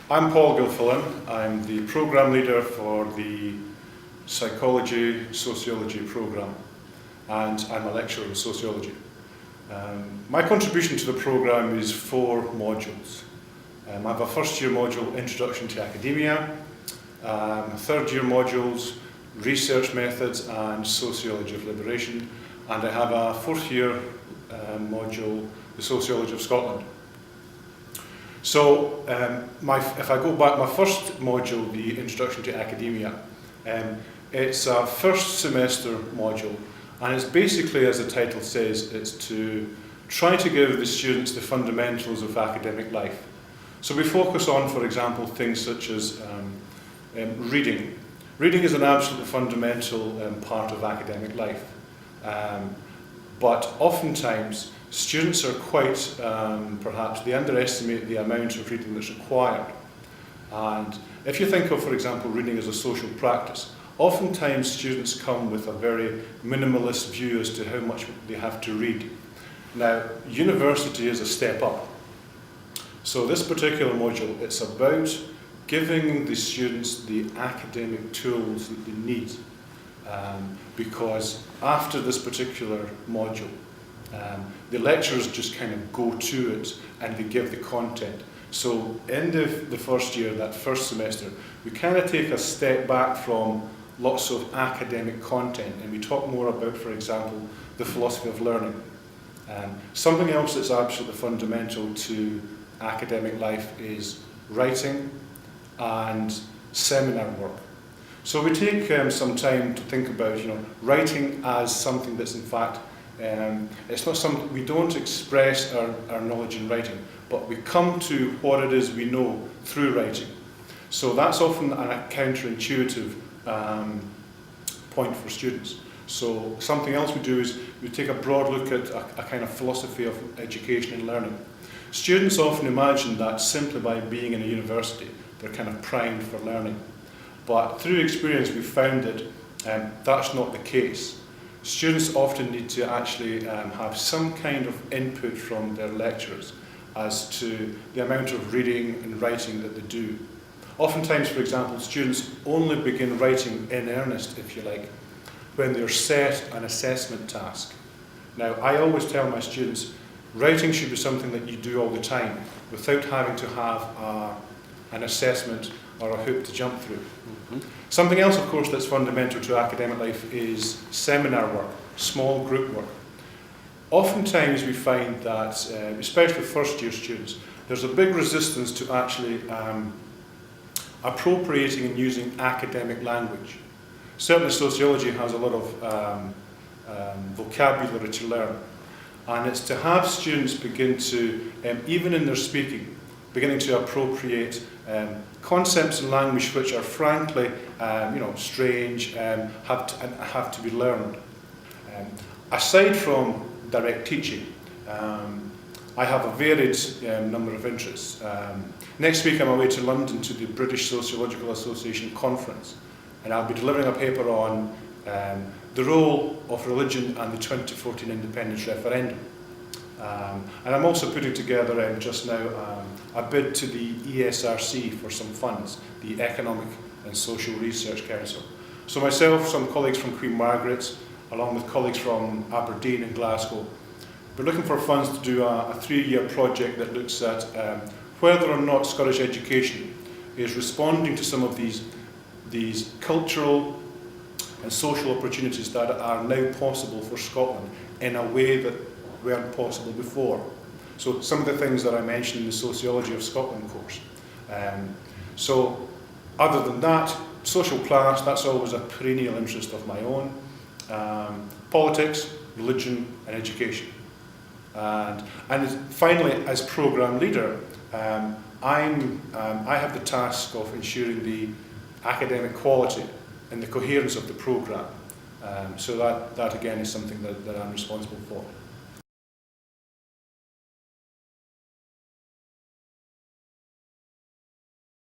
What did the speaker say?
I'm Paul Gilfillan. I'm the programme leader for the Psychology Sociology programme, and I'm a lecturer in sociology. My contribution to the programme is 4 modules. I have a first year module, Introduction to Academia, third year modules, Research Methods and Sociology of Liberation, and I have a fourth year module, the Sociology of Scotland. So if I go back, my first module, the Introduction to Academia, it's a first semester module, and it's basically, as the title says, it's to try to give the students the fundamentals of academic life. So we focus on, for example, things such as reading. Reading is an absolutely fundamental part of academic life, but oftentimes students are quite, perhaps they underestimate the amount of reading that's required. And if you think of, for example, reading as a social practice, oftentimes students come with a very minimalist view as to how much they have to read. Now, university is a step up. So this particular module, it's about giving the students the academic tools that they need. Because after this particular module, the lecturers just kind of go to it and they give the content. So end of the first year, that first semester, we kind of take a step back from lots of academic content and we talk more about, for example, the philosophy of learning. Something else that's absolutely fundamental to academic life is writing and seminar work. So we take some time to think about, writing as something that's in fact, it's not something, we don't express our knowledge in writing, but we come to what it is we know through writing. So that's often a counterintuitive point for students. So something else we do is we take a broad look at a kind of philosophy of education and learning. Students often imagine that simply by being in a university, they're kind of primed for learning. But through experience, we've found that that's not the case. Students often need to actually have some kind of input from their lecturers as to the amount of reading and writing that they do. Oftentimes, for example, students only begin writing in earnest, if you like, when they're set an assessment task. Now, I always tell my students, writing should be something that you do all the time without having to have an assessment or a hoop to jump through. Something else, of course, that's fundamental to academic life is seminar work, small group work. Oftentimes we find that, especially first year students, there's a big resistance to actually appropriating and using academic language. Certainly sociology has a lot of vocabulary to learn, and it's to have students begin to, even in their speaking, beginning to appropriate concepts and language which are frankly, strange, have to be learned. Aside from direct teaching, I have a varied number of interests. Next week I'm away to London to the British Sociological Association conference, and I'll be delivering a paper on the role of religion and the 2014 independence referendum. And I'm also putting together just now a bid to the ESRC for some funds, the Economic and Social Research Council. So myself, some colleagues from Queen Margaret, along with colleagues from Aberdeen and Glasgow, we're looking for funds to do a 3-year project that looks at whether or not Scottish education is responding to some of these cultural and social opportunities that are now possible for Scotland in a way that weren't possible before. So some of the things that I mentioned in the Sociology of Scotland course. So other than that, social class, that's always a perennial interest of my own. Politics, religion and education. And finally, as programme leader, I have the task of ensuring the academic quality and the coherence of the programme. So that again is something that I'm responsible for.